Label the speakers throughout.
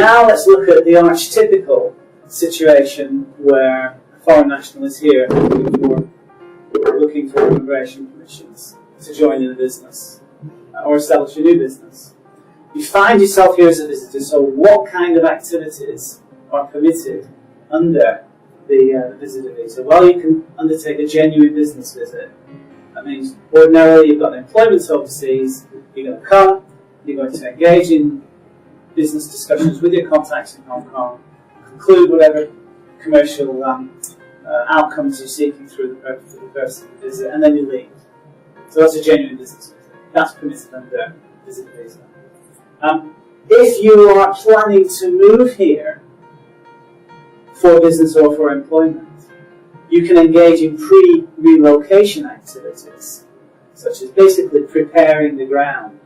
Speaker 1: Now let's look at the archetypical situation where a foreign national is here looking for immigration permissions to join in a business or establish a new business. You find yourself here as a visitor, so what kind of activities are permitted under the visitor visa? Well, you can undertake a genuine business visit. That means ordinarily you've got employment overseas, you're going to come, you're going to engage in business discussions with your contacts in Hong Kong, conclude whatever commercial outcomes you're seeking through the purpose of the visit, and then you leave. So that's a genuine business visit. That's permitted under visitor visa. If you are planning to move here for business or for employment, you can engage in pre-relocation activities, such as basically preparing the ground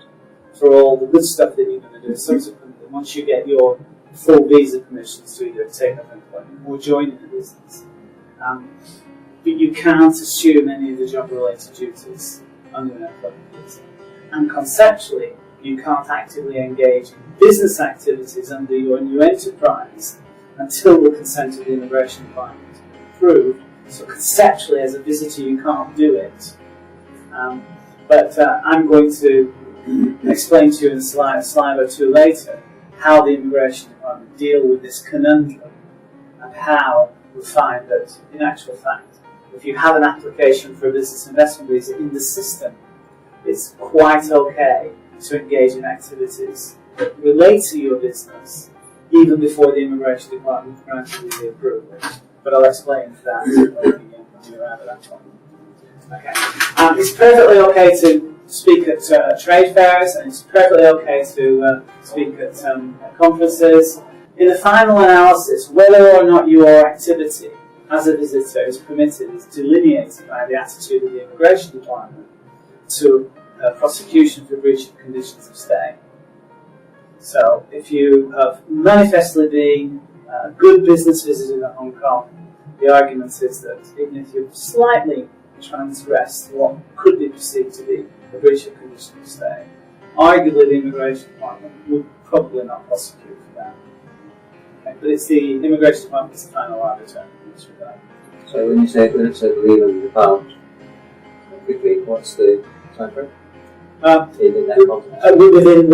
Speaker 1: for all the good stuff that you're going to do subsequently once you get your full visa permissions to either take up employment or join in a business. But you can't assume any of the job-related duties under an employment visa. And conceptually, you can't actively engage in business activities under your new enterprise until the consent of the immigration department is approved. So conceptually, as a visitor, you can't do it. But I'm going to explain to you in a slide or two later how the immigration department deal with this conundrum and how we find that, in actual fact, if you have an application for a business investment visa in the system, it's quite okay to engage in activities that relate to your business even before the immigration department grants you the approval. But I'll explain that when we get around at that point. Okay. It's perfectly okay to speak at trade fairs, and it's perfectly okay to speak at conferences. In the final analysis, whether or not your activity as a visitor is permitted is delineated by the attitude of the immigration department to prosecution for breach of conditions of stay. So, if you have manifestly been a good business visitor to Hong Kong, the argument is that even if you've slightly transgressed what could be perceived to be a breach of conditions of stay, arguably the immigration department would probably not prosecute for that. Okay, but it's the immigration department that's the final arbiter in this regard.
Speaker 2: So when you say leave and depart quickly, what's the time frame? In that context?
Speaker 1: Within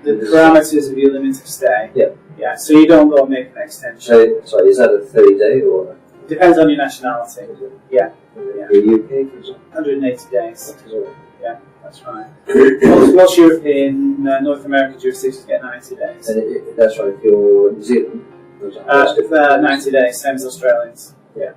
Speaker 1: the parameters of your limit of stay.
Speaker 2: Yeah.
Speaker 1: Yeah. So you don't go and make an extension.
Speaker 2: So, sorry, is that a 30-day or?
Speaker 1: Depends on your nationality. Yeah.
Speaker 2: In the UK, for example?
Speaker 1: 180 days. Yeah, that's right. Most European, North American jurisdictions get 90 days.
Speaker 2: And that's right, if you're New Zealand, for example.
Speaker 1: 90 days, same as Australians. Yeah.